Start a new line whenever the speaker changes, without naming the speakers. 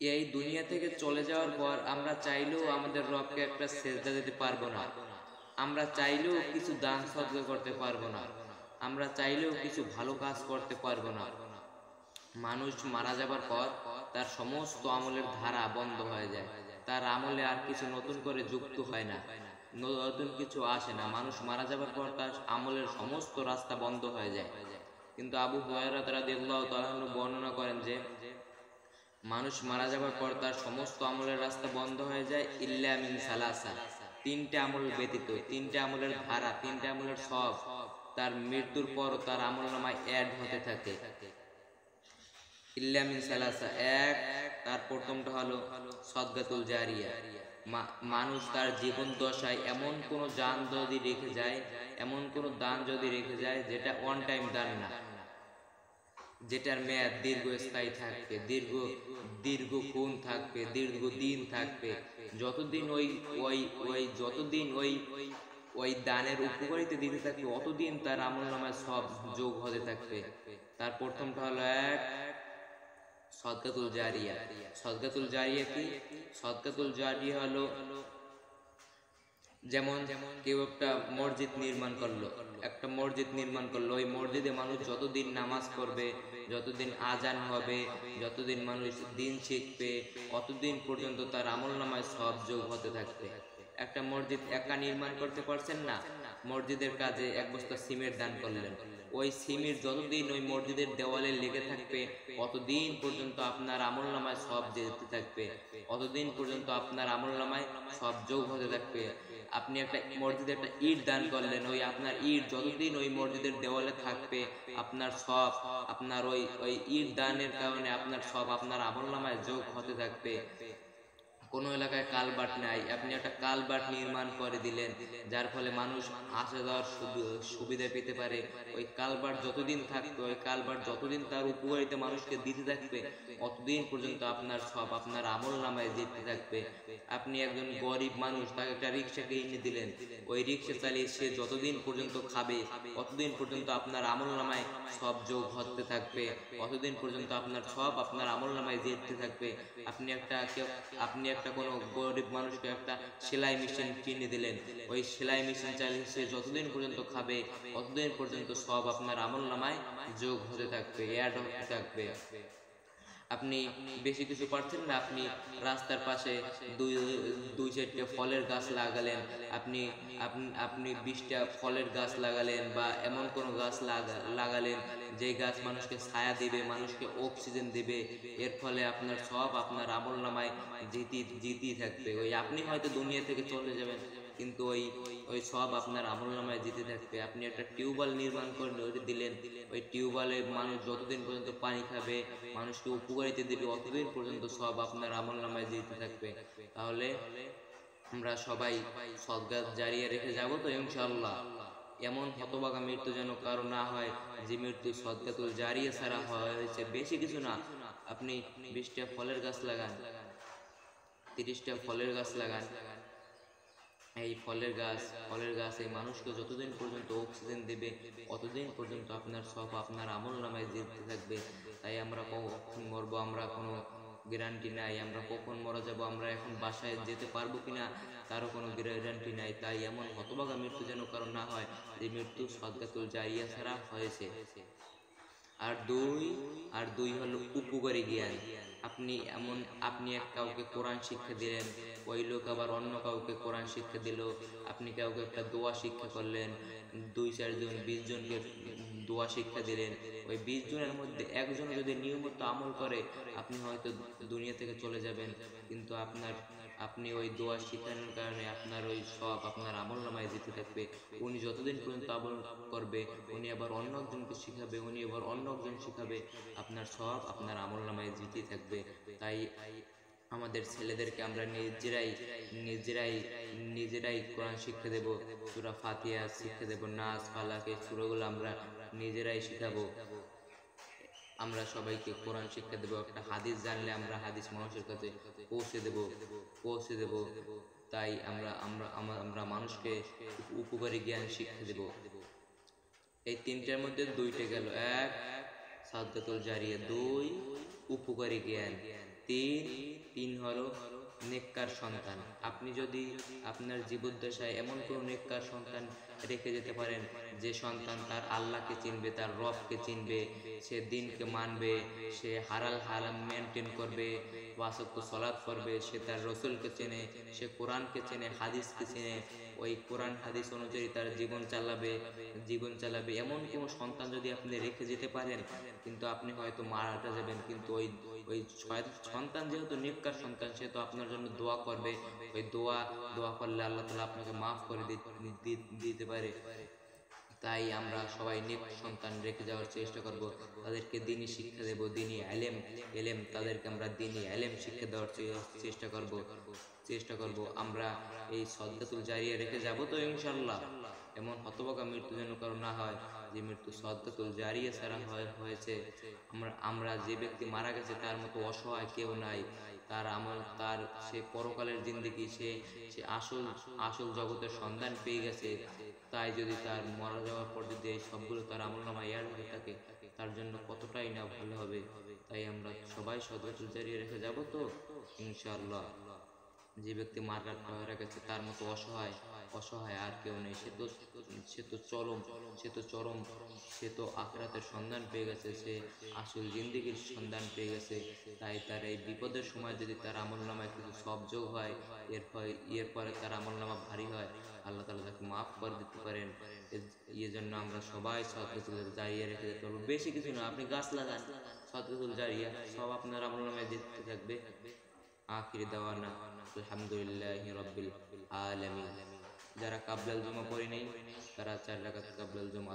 এই দুনিয়া থেকে চলে যাওয়ার পর আমরা চাইলেও আমাদের রবকে একটা সেজদা দিতে পারবো না, আমরা চাইলেও কিছু দান সদকা করতে পারবো না, আমরা চাইলেও কিছু ভালো কাজ করতে পারবো না। মানুষ মারা যাবার পর তার সমস্ত আমলের ধারা বন্ধ হয়ে যায়, তার আমলে আর কিছু নতুন করে যুক্ত হয় না, নতুন কিছু আসে না। মানুষ মারা যাবার পর তার আমলের সমস্ত রাস্তা বন্ধ হয়ে যায়। কিন্তু আবু হুরায়রা রাদিয়াল্লাহু তাআলা আনহু বর্ণনা করেন যে মানুষ মারা যাবার পর তার সমস্ত আমলের রাস্তা বন্ধ হয়ে যায় ইল্লা মিন সালাসা, তিনটে আমল ব্যতীত। তিনটে আমলের ধারা, তিনটে আমলের সব তার মৃত্যুর পর তার আমলনামায় অ্যাড হতে থাকে। ইল্লা মিন সালাসা, এক, তার প্রথমটা হলো সদকাতুল জারিয়া। মানুষ তার জীবন দশায় এমন কোন দান যদি রেখে যায়, এমন কোন দান যদি রেখে যায় যেটা ওয়ান টাইম দান না, যেটার মেয়াদ দীর্ঘস্থায়ী থাকবে, দীর্ঘক্ষণ থাকবে, দীর্ঘদিন থাকবে, যতদিন ওই ওই ওই যতদিন ওই ওই দানের উপকারিতা দিতে থাকবে অতদিন তার আমলনামায় সব যোগ হতে থাকবে। তার প্রথমটা হলো এক, সদকাতুল জারিয়া। সদকাতুল জারিয়া কি? সদকাতুল জারিয়া হলো যেমন কেউ একটা মসজিদ নির্মাণ করলো, একটা মসজিদ নির্মাণ করলো, ওই মসজিদে মানুষ যতদিন নামাজ পড়বে, যতদিন আজান হবে, যতদিন মানুষ দিন শিখবে, অতদিন পর্যন্ত তার আমলনামায় সব যোগ হতে থাকবে। একটা মসজিদ একা নির্মাণ করতে পারছেন না, মসজিদের কাজে এক বস্তা সিমেন্ট দান করলেন, ওই সিমেন্ট যতদিন ওই মসজিদের দেওয়ালে লেগে থাকবে অতদিন পর্যন্ত আপনার আমলনামায় সব যেতে থাকবে, অতদিন পর্যন্ত আপনার আমলনামায় সব যোগ হতে থাকবে। আপনি একটা মসজিদে একটা ইট দান করলেন, ওই আপনার ইট যতদিন ওই মসজিদের দেওয়ালে থাকবে আপনার সব, আপনার ওই ওই ইট দানের কারণে আপনার সব আপনার আমলনামায় যোগ হতে থাকবে। কোনো এলাকায় কালভার্ট নাই, আপনি একটা কালভার্ট নির্মাণ করে দিলেন, যার ফলে মানুষ আসা যাওয়ার সুবিধা পেতে পারে। ওই কালভার্ট যতদিন থাকবে, ওই কালভার্ট যতদিন তার উপকারিতা মানুষকে দিতে থাকবে অতদিন পর্যন্ত আপনার সব আপনার আমল নামায় যেতে থাকবে। আপনি একজন গরিব মানুষ, তাকে একটা রিক্সা কিনে দিলেন, ওই রিক্সা চালিয়ে সে যতদিন পর্যন্ত খাবে অতদিন পর্যন্ত আপনার আমল নামায় সব যোগ হতে থাকবে, অতদিন পর্যন্ত আপনার সব আপনার আমল নামায় যেতে থাকবে। আপনি একটা কোনো গরিব মানুষকে একটা সেলাই মেশিন কিনে দিলেন, ওই সেলাই মেশিন চালিয়ে সে যতদিন পর্যন্ত খাবে ততদিন পর্যন্ত সব আপনার আমলনামায় যোগ হতে থাকবে, অ্যাড হতে থাকবে। আপনি বেশি কিছু পারছেন না, আপনি রাস্তার পাশে দুই দুই চারটে ফলের গাছ লাগালেন, আপনি আপনি 20টা ফলের গাছ লাগালেন, বা এমন কোনো গাছ লাগালেন যে গাছ মানুষকে ছায়া দিবে, মানুষকে অক্সিজেন দিবে, এর ফলে আপনার সব আপনার আমল নামায় জিতেই থাকবে। ওই আপনি হয়তো দুনিয়া থেকে চলে যাবেন কিন্তু ওই ওই সব আপনার আমল নামায় জিতে থাকবে। আপনি একটা টিউবওয়েল নির্মাণ করে ওইটা দিলেন, ওই টিউবওয়েলে মানুষ যতদিন পর্যন্ত পানি খাবে, মানুষকে উপকারিতা দেবে, অতদিন পর্যন্ত সব আপনার আমল নামায় জিতে থাকবে। তাহলে আমরা সবাই সদকা জারিয়া রেখে যাব তো ইনশাআল্লাহ। এমন হতভাগা মৃত্যু যেন কারো না হয় যে মৃত্যু সদকাতুল জারিয়া ছাড়া হয়েছে। বেশি কিছু না, আপনি 20টা ফলের গাছ লাগান, 30টা ফলের গাছ লাগান, এই ফলের গাছ এই মানুষকে যতদিন পর্যন্ত অক্সিজেন দেবে অতদিন পর্যন্ত আপনার সব আপনার আমল নামায় যেতে থাকবে। তাই আমরা কখন মরবো আমরা কোনো গ্যারান্টি নাই, আমরা কখন মারা যাব, আমরা এখন বাসায় যেতে পারবো কিনা তারও কোনো গ্যারান্টি নাই। তাই এমন হতভাগা মৃত্যু যেন কারণ না হয় যে মৃত্যু সদকাতুল জারিয়া ছাড়া হয়েছে। আর দুই হলো উপকারী জ্ঞান। আপনি এক কাউকে কোরআন শিক্ষা দিলেন, ওই লোক আবার অন্য কাউকে কোরআন শিক্ষা দিল, আপনি কাউকে একটা দোয়া শিক্ষা করলেন, 2-4 জন 20 জনকে দোয়া শিক্ষা দিলেন, ওই 20 জনের মধ্যে একজন যদি নিয়মিত আমল করে আপনি হয়তো দুনিয়া থেকে চলে যাবেন, কিন্তু আপনি ওই দোয়া শিখানোর কারণে আপনার ওই সব আপনার আমল নামায় যেতে থাকবে। উনি যতদিন পর্যন্ত আমল করবে উনি আবার অন্য একজনকে শিখাবে, উনি আবার অন্য একজন শিখাবে, আপনার সব আপনার আমল নামায় যেতে থাকবে। তাই আমাদের ছেলেদেরকে আমরা নিজেরাই নিজেরাই নিজেরাই কোরআন শিক্ষা দেব, সূরা ফাতিহা শিক্ষা দেব, নাস ফালাকে সূরাগুলো আমরা নিজেরাই শিখাবো। আমরা সবাইকে কোরআন শিক্ষা দেব, একটা হাদিস জানলে আমরা হাদিস মানুষের কাছে পৌঁছে দেব। তাই আমরা আমরা আমরা মানুষকে উপকারী জ্ঞান শিক্ষা দেব। এই তিনটার মধ্যে দুইটা গেল, এক সাদকাতুল জারিয়া, দুই উপকারী জ্ঞান। তিন তিন হলো নেককার সন্তান। আপনি যদি আপনার জীবদ্দশায় এমন কোনো নেককার সন্তান রেখে যেতে পারেন, যে সন্তান তার আল্লাহকে চিনবে, তার রবকে চিনবে, সে দিনকে মানবে, সে হালাল হারাম মেনটেন করবে, পাঁচ ওয়াক্ত সালাত করবে, সে তার রসুলকে চেনে, সে কোরআনকে চেনে, হাদিসকে চেনে, ওই কোরআন হাদিস অনুযায়ী তার জীবন চালাবে এমন কোনো সন্তান যদি আপনি রেখে যেতে পারেন, কিন্তু আপনি হয়তো মারাটা যাবেন, কিন্তু ওই সন্তান যেহেতু নেককার সন্তান, সে তো আপনার জন্য দোয়া করবে। ওই দোয়া করলে আল্লাহ তাআলা আপনাকে মাফ করে দিতে পারে। তাই আমরা সবাই নেক সন্তান রেখে যাওয়ার চেষ্টা করব, তাদেরকে দিনী শিক্ষা দেব, দিনী এলেম তাদেরকে আমরা দিনী এলেম শিক্ষা দেওয়ার চেষ্টা করব। আমরা এই সদকাতুল জারিয়া রেখে যাব তো ইনশাআল্লাহ। এমন হতভাগা মৃত্যু যেন কারো না হয়, যে মৃত্যু সদকাতুল জারিয়া ছাড়া হয়েছে। আমরা যে ব্যক্তি মারা গেছে তার মতো অসহায় কেউ নাই। সে পরকালের জিন্দেগি, সে আসল জগতের সন্ধান পেয়ে গেছে। তাই যদি তার মারা যাওয়ার পর যদি এই সবগুলো তার আমলনামায় অ্যাড হয়ে থাকে, তার জন্য কতটাই না ভালো হবে। তাই আমরা সবাই সদকাতুল জারিয়া রেখে যাব তো ইনশাআল্লাহ। যে ব্যক্তি মারা গেছে তার মতো অসহায় আর কেউ নেই। সে তো আখিরাতের সন্ধান পেয়ে গেছে, সে আসল জিন্দেগির সন্ধান পেয়ে গেছে। তাই তার এই বিপদের সময় যদি তার আমলনামায় কিছু সব যোগ হয়, এরপরে তার আমলনামা ভারী হয়, আল্লাহ তাআলা তাকে মাফ করে দিতে পারেন। এই জন্য আমরা সবাই সদকাতুল জারিয়া রেখে যেতে পারবো। বেশি কিছু না, আপনি গাছ লাগান, সদকাতুল জারিয়া সব আপনার আমলনামায় দিতে থাকবে। আখিরি দাওয়ানা আলহামদুলিল্লাহি রাব্বিল আলামিন। যারা কাবলাল জুমা পড়ে নেই, তারা 4 রাকাত কাবলাল জুমা